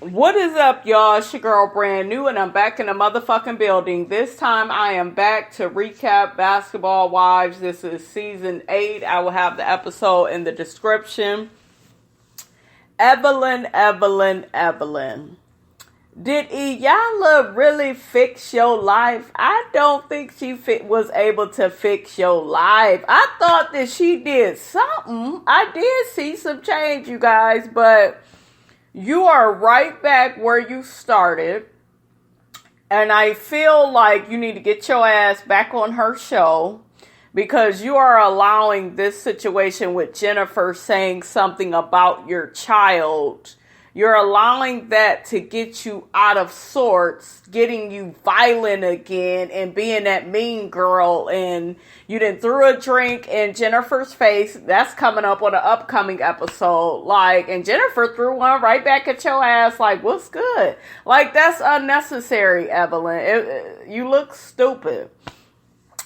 What is up, y'all? It's your girl, Brand New, and I'm back in the motherfucking building. This time, I am back to recap Basketball Wives. This is season 8. I will have the episode in the description. Evelyn. Did Iyanla really fix your life? I don't think she was able to fix your life. I thought that she did something. I did see some change, you guys, but you are right back where you started. And I feel like you need to get your ass back on her show because you are allowing this situation with Jennifer saying something about your child. You're allowing that to get you out of sorts, getting you violent again and being that mean girl. And you done threw a drink in Jennifer's face. That's coming up on an upcoming episode. And Jennifer threw one right back at your ass. What's good? That's unnecessary, Evelyn. You look stupid.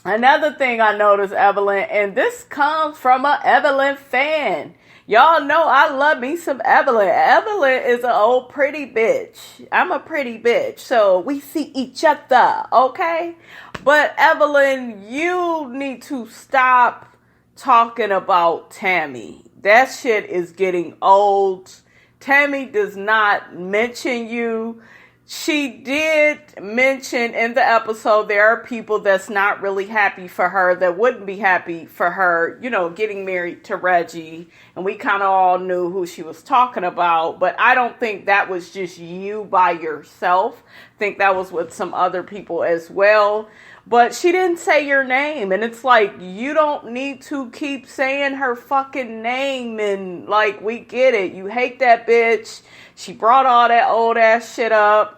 Another thing I noticed, Evelyn, and this comes from an Evelyn fan. Y'all know I love me some Evelyn. Evelyn is an old pretty bitch. I'm a pretty bitch. So we see each other, okay? But Evelyn, you need to stop talking about Tami. That shit is getting old. Tami does not mention you. She did mention in the episode there are people that's not really happy for her, that wouldn't be happy for her, getting married to Reggie. And we kind of all knew who she was talking about. But I don't think that was just you by yourself. I think that was with some other people as well. But she didn't say your name. And it's you don't need to keep saying her fucking name. And we get it. You hate that bitch. She brought all that old ass shit up.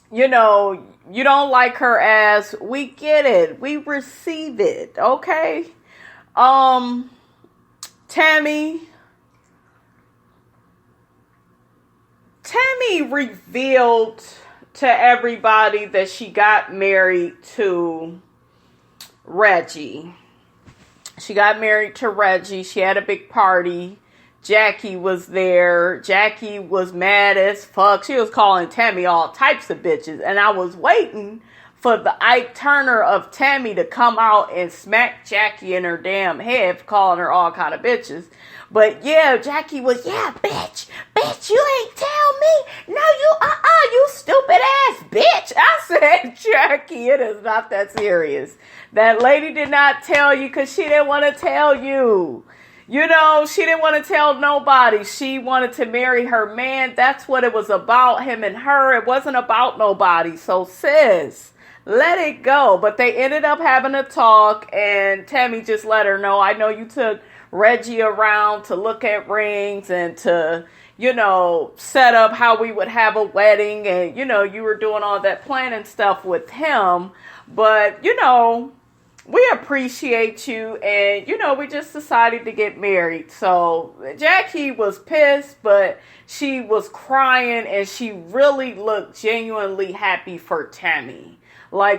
You don't like her ass. We get it. We receive it. Okay? Tami revealed to everybody that she got married to Reggie. She got married to Reggie. She had a big party. Jackie was there. Jackie was mad as fuck. She was calling Tami all types of bitches. And I was waiting for the Ike Turner of Tami to come out and smack Jackie in her damn head for calling her all kind of bitches. But yeah, Jackie was, bitch, you ain't tell me. No, you stupid ass bitch. I said, Jackie, it is not that serious. That lady did not tell you because she didn't want to tell you. She didn't want to tell nobody. She wanted to marry her man. That's what it was about, him and her. It wasn't about nobody. So, sis, let it go. But they ended up having a talk, and Tami just let her know, I know you took Reggie around to look at rings and to, set up how we would have a wedding. And, you were doing all that planning stuff with him. But, we appreciate you, and, we just decided to get married. So, Jackie was pissed, but she was crying, and she really looked genuinely happy for Tami.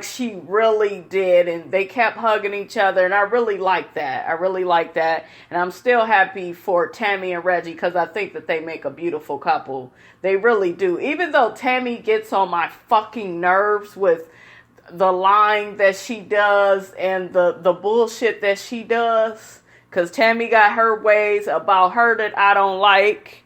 She really did, and they kept hugging each other, and I really like that. And I'm still happy for Tami and Reggie, because I think that they make a beautiful couple. They really do. Even though Tami gets on my fucking nerves with the lying that she does and the bullshit that she does, because Tami got her ways about her that I don't like.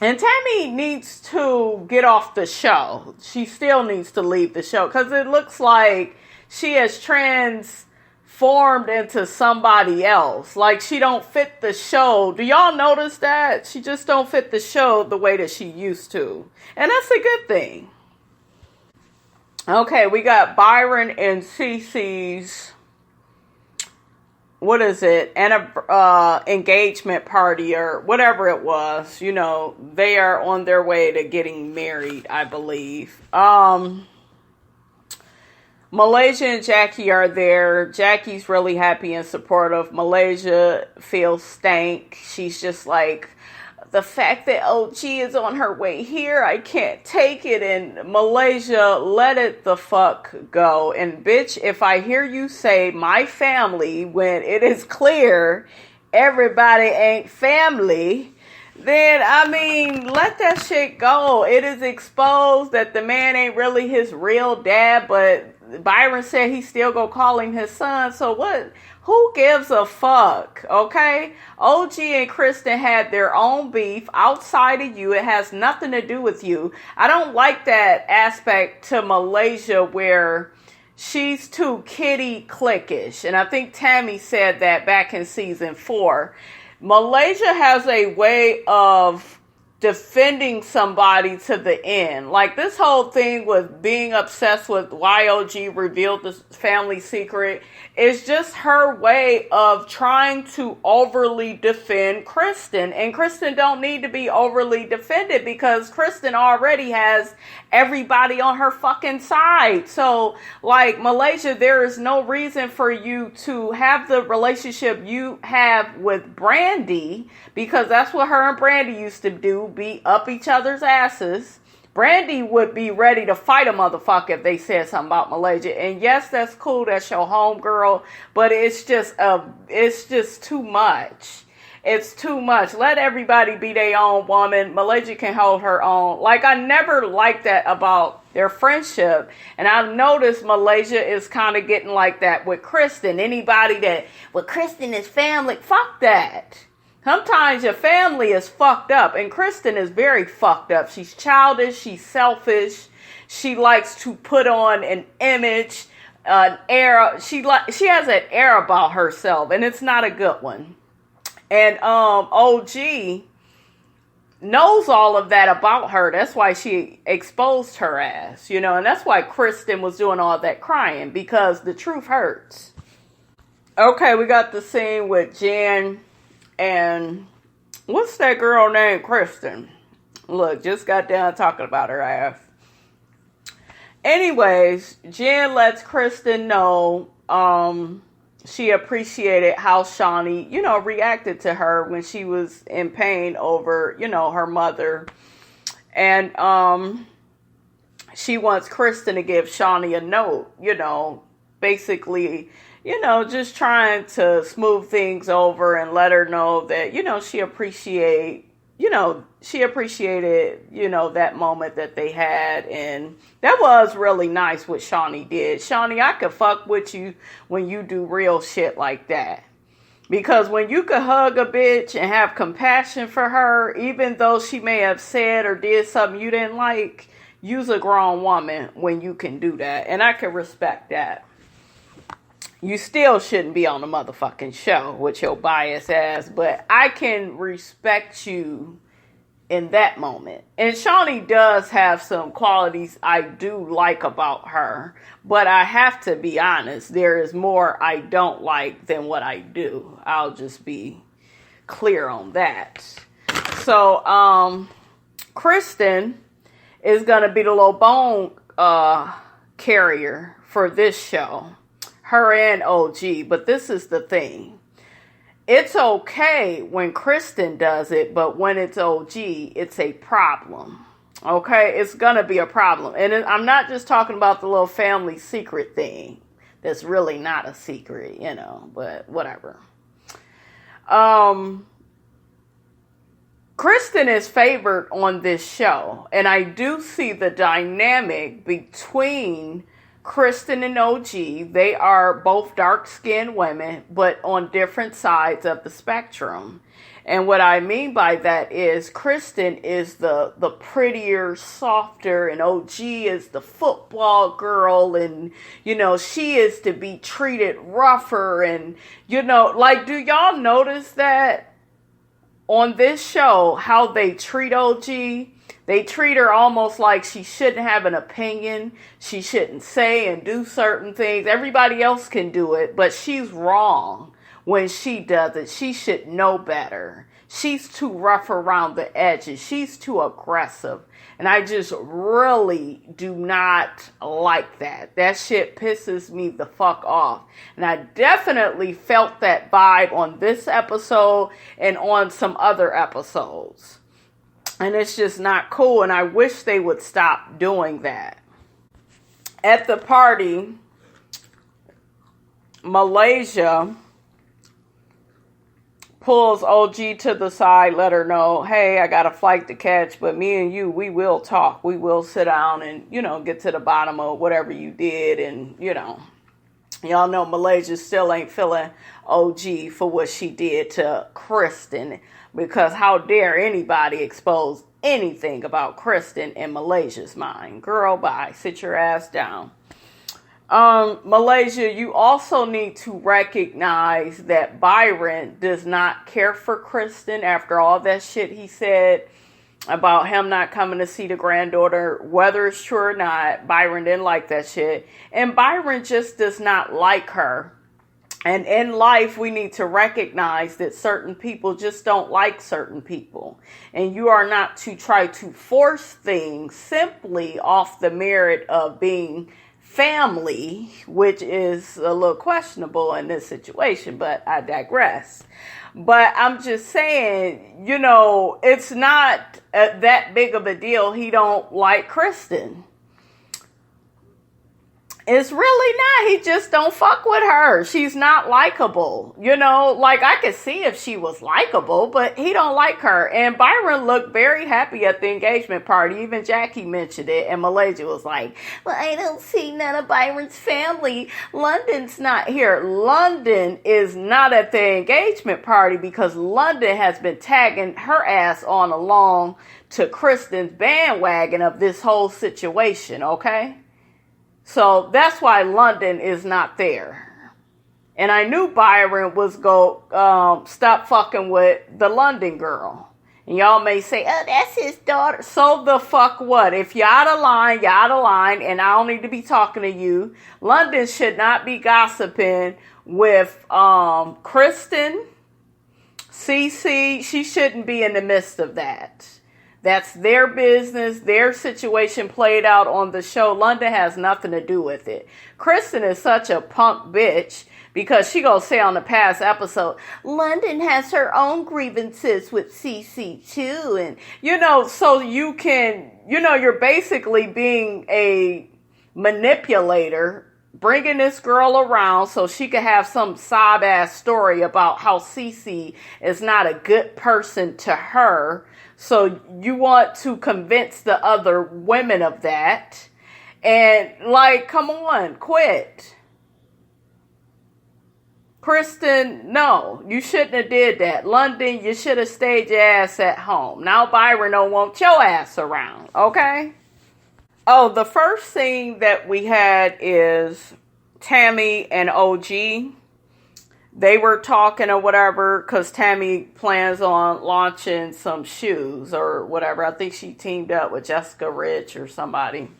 And Tami needs to get off the show. She still needs to leave the show because it looks like she has transformed into somebody else. She don't fit the show. Do y'all notice that? She just don't fit the show the way that she used to. And that's a good thing. Okay, we got Byron and Cece's, engagement party or whatever it was. They are on their way to getting married, I believe. Malaysia and Jackie are there. Jackie's really happy and supportive. Malaysia feels stank. She's just the fact that OG is on her way here, I can't take it. And Malaysia, let it the fuck go. And bitch, if I hear you say my family when it is clear everybody ain't family, then, I mean, let that shit go. It is exposed that the man ain't really his real dad, but Byron said he still go call him his son. So what? Who gives a fuck? Okay? OG and Kristen had their own beef outside of you. It has nothing to do with you. I don't like that aspect to Malaysia where she's too kitty cliquish. And I think Tami said that back in season 4. Malaysia has a way of defending somebody to the end. Like this whole thing with being obsessed with YOG revealed the family secret is just her way of trying to overly defend Kristen. And Kristen don't need to be overly defended because Kristen already has everybody on her fucking side. So, like, Malaysia, there is no reason for you to have the relationship you have with Brandy, because that's what her and Brandy used to do, be up each other's asses. Brandy would be ready to fight a motherfucker if they said something about Malaysia. And yes, that's cool. That's your homegirl. But it's just too much. It's too much. Let everybody be their own woman. Malaysia can hold her own. Like, I never liked that about their friendship. And I've noticed Malaysia is kind of getting like that with Kristen. Anybody that, well, Kristen is family. Fuck that. Sometimes your family is fucked up, and Kristen is very fucked up. She's childish, she's selfish, she likes to put on an image, an air. She has an air about herself, and it's not a good one. And OG knows all of that about her. That's why she exposed her ass, you know, and that's why Kristen was doing all that crying, because the truth hurts. Okay, we got the scene with Jen and what's that girl named Kristen? Look, just got done talking about her ass. Anyways, Jen lets Kristen know she appreciated how Shaunie, you know, reacted to her when she was in pain over, you know, her mother. And she wants Kristen to give Shaunie a note, you know, basically, you know, just trying to smooth things over and let her know that, you know, she appreciated, you know, that moment that they had. And that was really nice what Shaunie did. Shaunie, I could fuck with you when you do real shit like that. Because when you could hug a bitch and have compassion for her, even though she may have said or did something you didn't like, you's a grown woman when you can do that. And I can respect that. You still shouldn't be on the motherfucking show with your bias ass, but I can respect you in that moment. And Shaunie does have some qualities I do like about her, but I have to be honest, there is more I don't like than what I do. I'll just be clear on that. So, Kristen is going to be the little bone carrier for this show. Her and OG, but this is the thing. It's okay when Kristen does it, but when it's OG, it's a problem. Okay? It's gonna be a problem. And I'm not just talking about the little family secret thing. That's really not a secret, you know, but whatever. Kristen is favored on this show, and I do see the dynamic between Kristen and OG. They are both dark-skinned women, but on different sides of the spectrum. And what I mean by that is Kristen is the prettier, softer, and OG is the football girl, and, you know, she is to be treated rougher. And, you know, like, do y'all notice that on this show, how they treat OG? They treat her almost like she shouldn't have an opinion. She shouldn't say and do certain things. Everybody else can do it, but she's wrong when she does it. She should know better. She's too rough around the edges. She's too aggressive. And I just really do not like that. That shit pisses me the fuck off. And I definitely felt that vibe on this episode and on some other episodes. And it's just not cool, and I wish they would stop doing that. At the party, Malaysia pulls OG to the side, let her know, hey, I got a flight to catch, but me and you, we will talk. We will sit down and, get to the bottom of whatever you did. And, y'all know Malaysia still ain't feeling OG for what she did to Kristen, because how dare anybody expose anything about Kristen in Malaysia's mind. Girl, bye. Sit your ass down. Malaysia, you also need to recognize that Byron does not care for Kristen after all that shit he said about him not coming to see the granddaughter. Whether it's true or not, Byron didn't like that shit. And Byron just does not like her. And in life, we need to recognize that certain people just don't like certain people. And you are not to try to force things simply off the merit of being family, which is a little questionable in this situation, but I digress. But I'm just saying, it's not that big of a deal. He don't like Kristen. It's really not. He just don't fuck with her. She's not likable. Like I could see if she was likable, but he don't like her. And Byron looked very happy at the engagement party. Even Jackie mentioned it. And Malaysia was like, well, I don't see none of Byron's family. London's not here. London is not at the engagement party because London has been tagging her ass on along to Kristen's bandwagon of this whole situation, okay? So that's why London is not there. And I knew Byron was stop fucking with the London girl. And y'all may say, oh, that's his daughter. So the fuck what? If you're out of line, you're out of line, and I don't need to be talking to you. London should not be gossiping with Kristen, Cece. She shouldn't be in the midst of that. That's their business, their situation played out on the show. London has nothing to do with it. Kristen is such a punk bitch because she gonna say on the past episode, London has her own grievances with CC too. And, so you can, you're basically being a manipulator, bringing this girl around so she could have some sob-ass story about how Cece is not a good person to her. So you want to convince the other women of that. And come on, quit. Kristen, no, you shouldn't have did that. London, you should have stayed your ass at home. Now Byron don't want your ass around, okay? Oh, the first thing that we had is Tami and OG. They were talking or whatever because Tami plans on launching some shoes or whatever. I think she teamed up with Jessica Rich or somebody.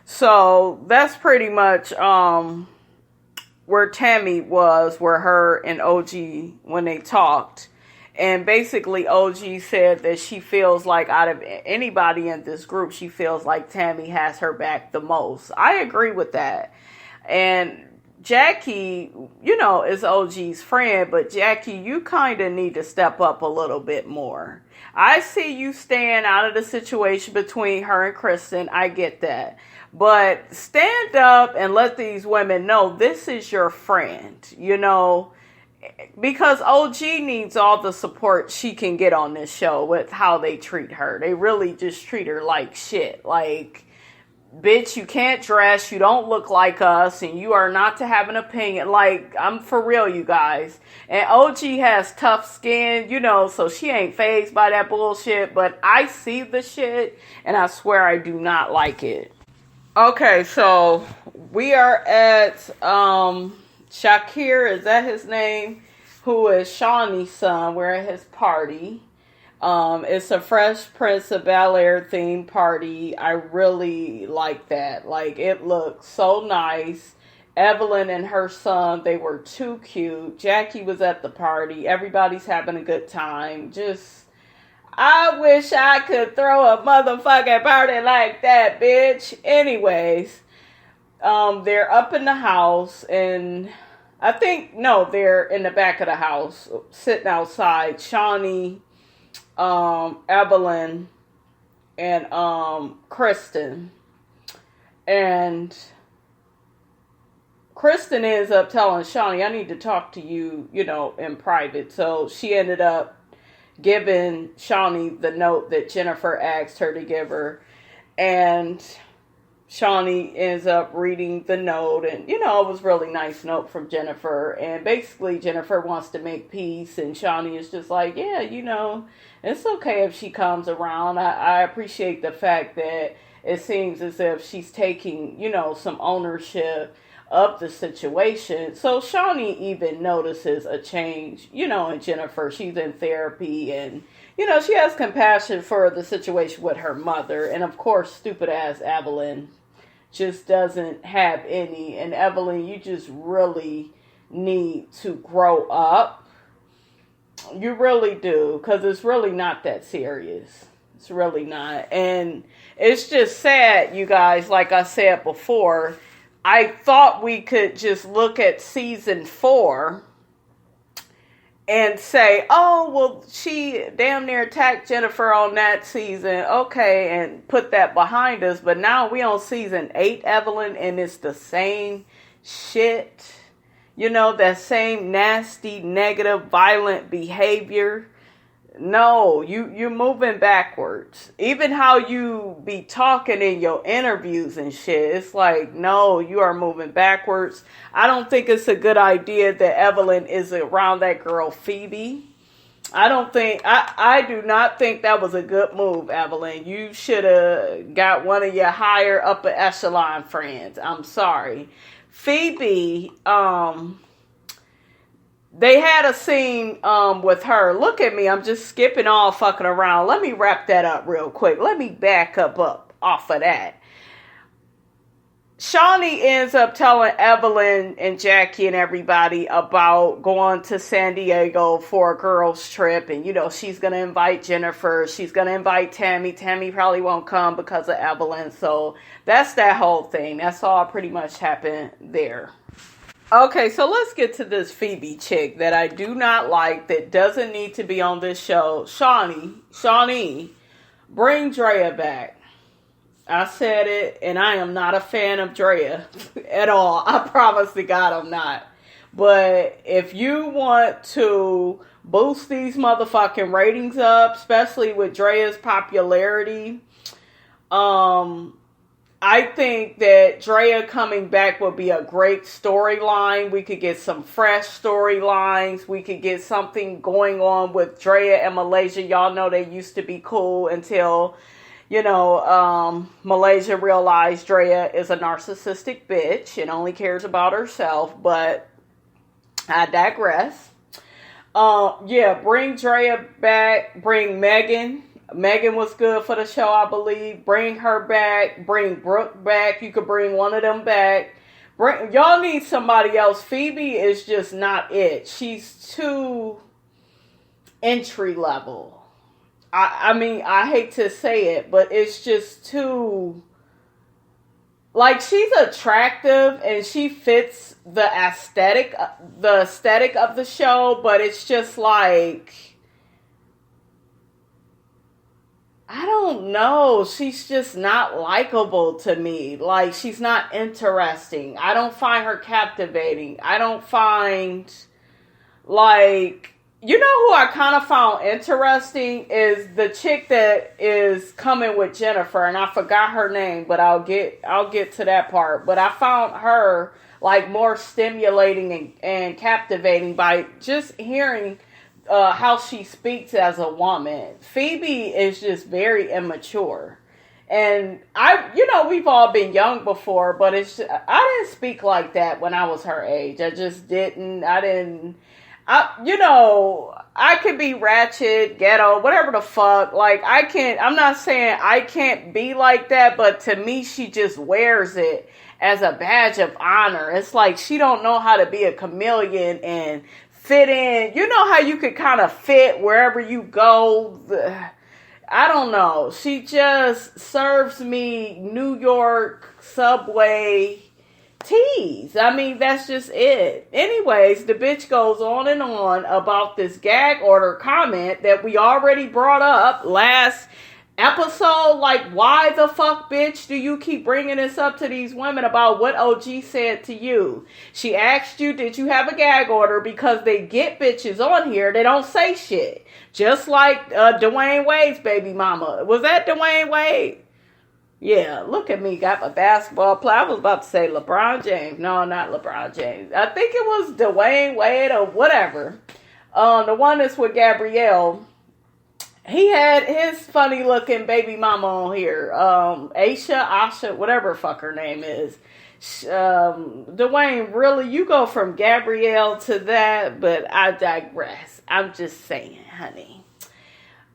So that's pretty much where Tami was, where her and OG, when they talked. And basically OG said that she feels like out of anybody in this group, she feels like Tami has her back the most. I agree with that. And Jackie, is OG's friend, but Jackie, you kind of need to step up a little bit more. I see you staying out of the situation between her and Kristen. I get that. But stand up and let these women know this is your friend, because OG needs all the support she can get on this show with how they treat her. They really just treat her like shit. Like, bitch, you can't dress, you don't look like us, and you are not to have an opinion. Like, I'm for real, you guys. And OG has tough skin, so she ain't fazed by that bullshit. But I see the shit, and I swear I do not like it. Okay, so we are at Shakir, is that his name? Who is Shaunie's son. We're at his party. It's a Fresh Prince of Bel-Air themed party. I really like that. Like, it looks so nice. Evelyn and her son, they were too cute. Jackie was at the party. Everybody's having a good time. I wish I could throw a motherfucking party like that, bitch. Anyways, they're up in the house, and they're in the back of the house, sitting outside. Shaunie, Evelyn, and Kristen. And Kristen ends up telling Shaunie, I need to talk to you, in private. So she ended up giving Shaunie the note that Jennifer asked her to give her. And Shaunie ends up reading the note. And, it was a really nice note from Jennifer. And basically, Jennifer wants to make peace. And Shaunie is just like, yeah, it's okay if she comes around. I appreciate the fact that it seems as if she's taking, some ownership of the situation. So Shaunie even notices a change, in Jennifer. She's in therapy and, she has compassion for the situation with her mother. And of course, stupid ass Evelyn just doesn't have any. And Evelyn, you just really need to grow up. You really do, because it's really not that serious. It's really not. And it's just sad, you guys, like I said before, I thought we could just look at season 4 and say, oh, well, she damn near attacked Jennifer on that season. Okay, and put that behind us. But now we on season 8, Evelyn, and it's the same shit. That same nasty, negative, violent behavior. No, you're moving backwards. Even how you be talking in your interviews and shit, it's like, no, you are moving backwards. I don't think it's a good idea that Evelyn is around that girl Phoebe. I do not think that was a good move, Evelyn. You should have got one of your higher upper echelon friends. I'm sorry. Phoebe, they had a scene with her. Look at me. I'm just skipping all fucking around. Let me wrap that up real quick. Let me back up off of that. Shaunie ends up telling Evelyn and Jackie and everybody about going to San Diego for a girls' trip. And, she's going to invite Jennifer. She's going to invite Tami. Tami probably won't come because of Evelyn. So that's that whole thing. That's all pretty much happened there. Okay, so let's get to this Phoebe chick that I do not like, that doesn't need to be on this show. Shaunie, bring Drea back. I said it, and I am not a fan of Drea at all. I promise to God I'm not. But if you want to boost these motherfucking ratings up, especially with Drea's popularity, I think that Drea coming back would be a great storyline. We could get some fresh storylines. We could get something going on with Drea and Malaysia. Y'all know they used to be cool until, Malaysia realized Drea is a narcissistic bitch and only cares about herself. But I digress. Bring Drea back. Bring Megan. Megan was good for the show, I believe. Bring her back. Bring Brooke back. You could bring one of them back. Y'all need somebody else. Phoebe is just not it. She's too entry level. I mean, I hate to say it, but it's just too... Like, she's attractive and she fits the aesthetic of the show, but it's just like... I don't know. She's just not likable to me. Like, she's not interesting. I don't find her captivating. I don't find, like, who I kind of found interesting is the chick that is coming with Jennifer, and I forgot her name, but I'll get to that part. But I found her, like, more stimulating and captivating by just hearing how she speaks as a woman. Phoebe is just very immature. And we've all been young before, but I didn't speak like that when I was her age. I just didn't. I could be ratchet, ghetto, whatever the fuck. Like, I'm not saying I can't be like that, but to me, she just wears it as a badge of honor. It's like she don't know how to be a chameleon and fit in. You know how you could kind of fit wherever you go? I don't know. She just serves me New York subway tease. I mean, that's just it. Anyways, the bitch goes on and on about this gag order comment that we already brought up last episode. Like, why the fuck, bitch, do you keep bringing this up to these women about what OG said to you? She asked you, did you have a gag order? Because they get bitches on here, they don't say shit. Just like Dwayne Wade's baby mama. Was that Dwayne Wade? Yeah, look at me, got my basketball player. I was about to say LeBron James. No, not LeBron James. I think it was Dwayne Wade or whatever. The one that's with Gabrielle. He had his funny looking baby mama on here. Asha, whatever fuck her name is. Dwayne, really, you go from Gabrielle to that, but I digress. I'm just saying, honey.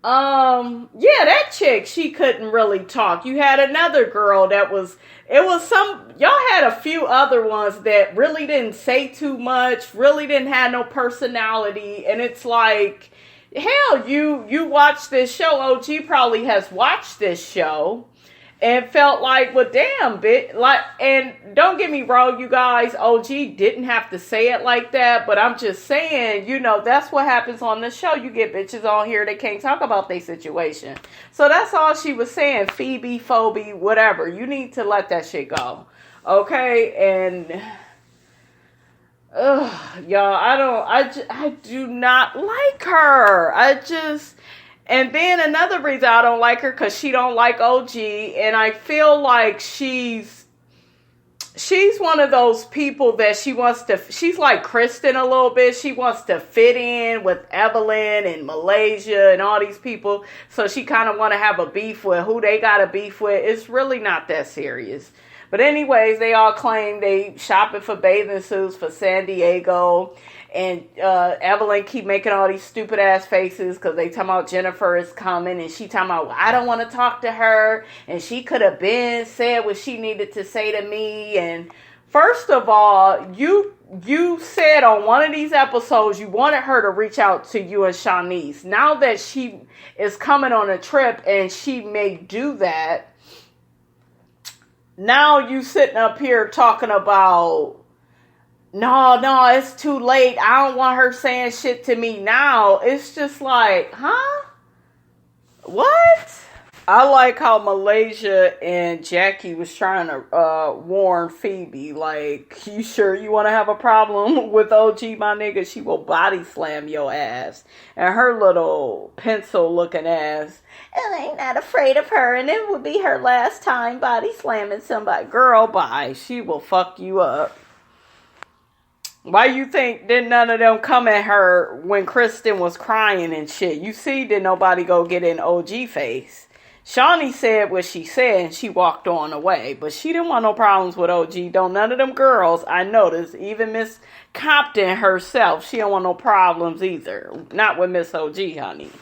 Yeah, that chick, she couldn't really talk. You had another girl y'all had a few other ones that really didn't say too much, really didn't have no personality, and it's like, hell, you watch this show, OG probably has watched this show, and felt like, well, damn, bitch. Like, and don't get me wrong, you guys, OG didn't have to say it like that, but I'm just saying, that's what happens on the show. You get bitches on here that can't talk about their situation. So that's all she was saying. Phoebe, Phoebe, whatever. You need to let that shit go. Okay? And, y'all, I do not like her. And then another reason I don't like her, because she don't like OG, and I feel like she's one of those people that she's like Kristen a little bit. She wants to fit in with Evelyn and Malaysia and all these people. So she kind of want to have a beef with who they got a beef with. It's really not that serious. But anyways, they all claim they shopping for bathing suits for San Diego. And Evelyn keep making all these stupid ass faces because they talking about Jennifer is coming. And she talking about, well, I don't want to talk to her. And she could have said what she needed to say to me. And first of all, you said on one of these episodes you wanted her to reach out to you and Shaunie. Now that she is coming on a trip and she may do that, now you sitting up here talking about, no, it's too late. I don't want her saying shit to me now. It's just like, huh? What? I like how Malaysia and Jackie was trying to warn Phoebe, like, you sure you want to have a problem with OG, my nigga? She will body slam your ass. And her little pencil looking ass, and I ain't not afraid of her, and it would be her last time body slamming somebody. Girl, bye. She will fuck you up. Why you think didn't none of them come at her when Kristen was crying and shit? You see, did nobody go get in OG face? Shaunie said what she said and she walked on away. But she didn't want no problems with OG. Don't none of them girls, I noticed, even Miss Compton herself, she don't want no problems either. Not with Miss OG, honey.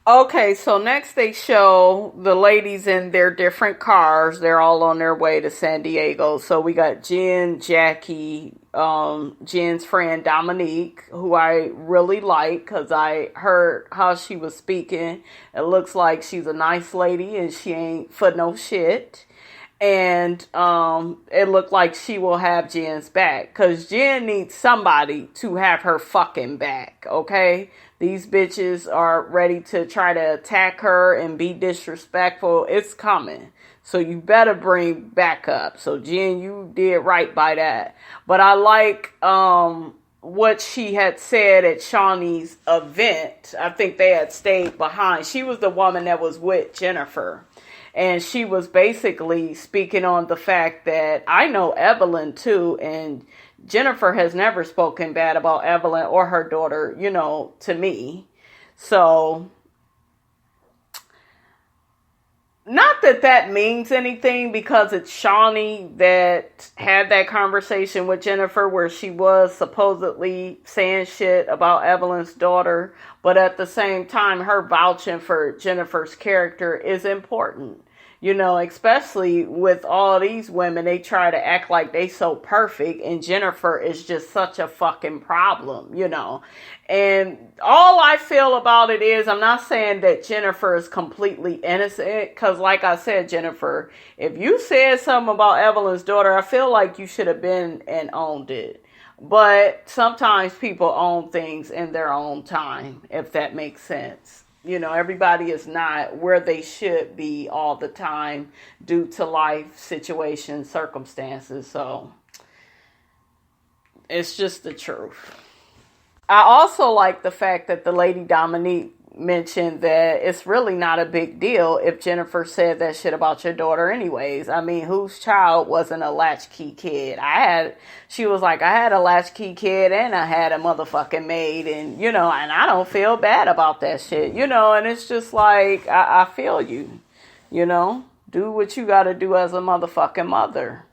Okay, so next they show the ladies in their different cars. They're all on their way to San Diego. So we got Jen, Jackie, Jen's friend Dominique, who I really like because I heard how she was speaking. It looks like she's a nice lady and she ain't for no shit. And it looked like she will have Jen's back because Jen needs somebody to have her fucking back, okay? These bitches are ready to try to attack her and be disrespectful. It's coming. So you better bring backup. So Jen, you did right by that. But I like what she had said at Shaunie's event. I think they had stayed behind. She was the woman that was with Jennifer. And she was basically speaking on the fact that I know Evelyn too, and Jennifer has never spoken bad about Evelyn or her daughter, to me. So, not that means anything because it's Shaunie that had that conversation with Jennifer where she was supposedly saying shit about Evelyn's daughter. But at the same time, her vouching for Jennifer's character is important. Especially with all these women, they try to act like they so perfect and Jennifer is just such a fucking problem, And all I feel about it is, I'm not saying that Jennifer is completely innocent, because like I said, Jennifer, if you said something about Evelyn's daughter, I feel like you should have been and owned it. But sometimes people own things in their own time, if that makes sense. everybody is not where they should be all the time due to life situations, circumstances. So it's just the truth. I also like the fact that the lady Dominique mentioned that it's really not a big deal if Jennifer said that shit about your daughter anyways. I mean, whose child wasn't a latchkey kid? She was like, I had a latchkey kid and I had a motherfucking maid, and and I don't feel bad about that shit, and it's just like, I feel you, do what you gotta do as a motherfucking mother.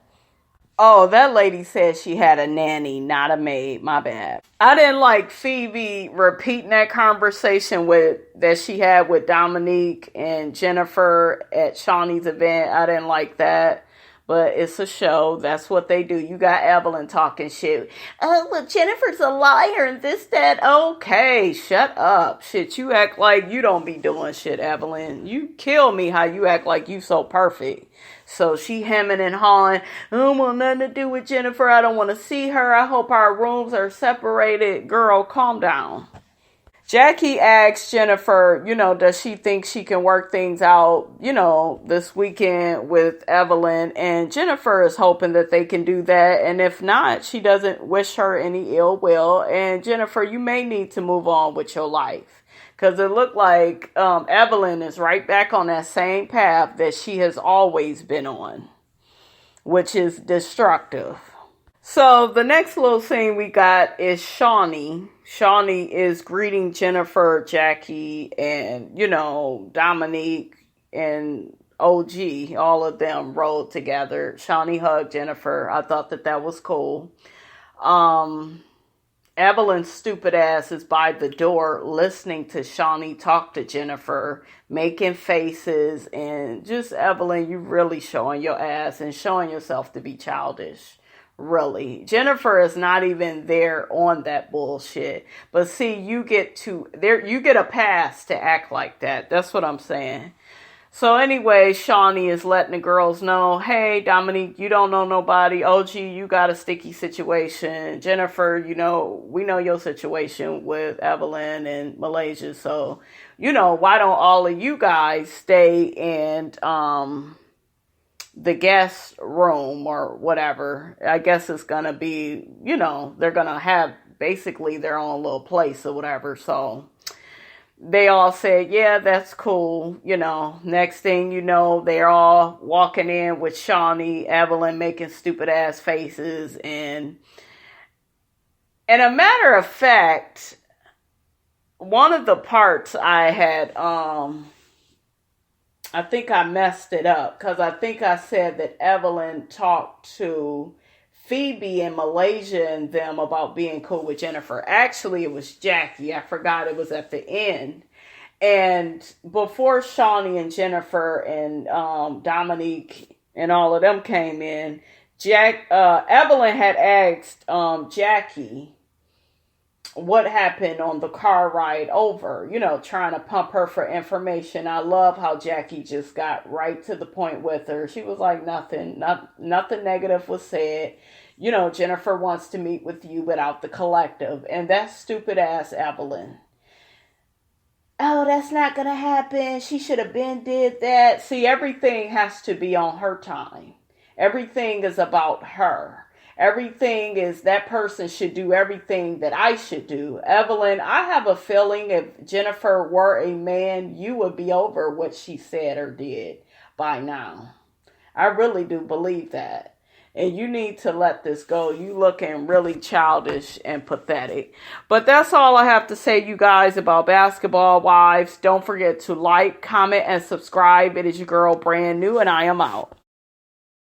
Oh, that lady said she had a nanny, not a maid. My bad. I didn't like Phoebe repeating that conversation that she had with Dominique and Jennifer at Shaunie's event. I didn't like that. But it's a show. That's what they do. You got Evelyn talking shit. Oh, well, Jennifer's a liar and this, that. Okay, shut up. Shit, you act like you don't be doing shit, Evelyn. You kill me how you act like you so perfect. So she hemming and hawing. I don't want nothing to do with Jennifer. I don't want to see her. I hope our rooms are separated. Girl, calm down. Jackie asked Jennifer, does she think she can work things out, this weekend with Evelyn? And Jennifer is hoping that they can do that. And if not, she doesn't wish her any ill will. And Jennifer, you may need to move on with your life. Because it looked like Evelyn is right back on that same path that she has always been on, which is destructive. So the next little scene we got is Shaunie. Shaunie is greeting Jennifer, Jackie, and, Dominique and OG. All of them rolled together. Shaunie hugged Jennifer. I thought that was cool. Evelyn's stupid ass is by the door listening to Shaunie talk to Jennifer, making faces, and just, Evelyn, you really showing your ass and showing yourself to be childish. Really. Jennifer is not even there on that bullshit. But see, you get a pass to act like that. That's what I'm saying. So anyway, Shaunie is letting the girls know, hey, Dominique, you don't know nobody. OG, you got a sticky situation. Jennifer, we know your situation with Evelyn and Malaysia. So, why don't all of you guys stay in the guest room or whatever? I guess it's going to be, they're going to have basically their own little place or whatever. So they all said, yeah, that's cool. Next thing you know, they're all walking in with Shaunie, Evelyn making stupid ass faces. And a matter of fact, one of the parts I had, I think I messed it up because I think I said that Evelyn talked to Phoebe and Malaysia and them about being cool with Jennifer. Actually, it was Jackie. I forgot it was at the end. And before Shaunie and Jennifer and Dominique and all of them came in, Evelyn had asked Jackie what happened on the car ride over, trying to pump her for information. I love how Jackie just got right to the point with her. She was like, nothing negative was said. Jennifer wants to meet with you without the collective. And that stupid ass Evelyn. Oh, that's not going to happen. She should have been did that. See, everything has to be on her time. Everything is about her. Everything is that person should do everything that I should do. Evelyn, I have a feeling if Jennifer were a man, you would be over what she said or did by now. I really do believe that. And you need to let this go. You looking really childish and pathetic. But that's all I have to say, you guys, about Basketball Wives. Don't forget to like, comment, and subscribe. It is your girl, Brand New, and I am out.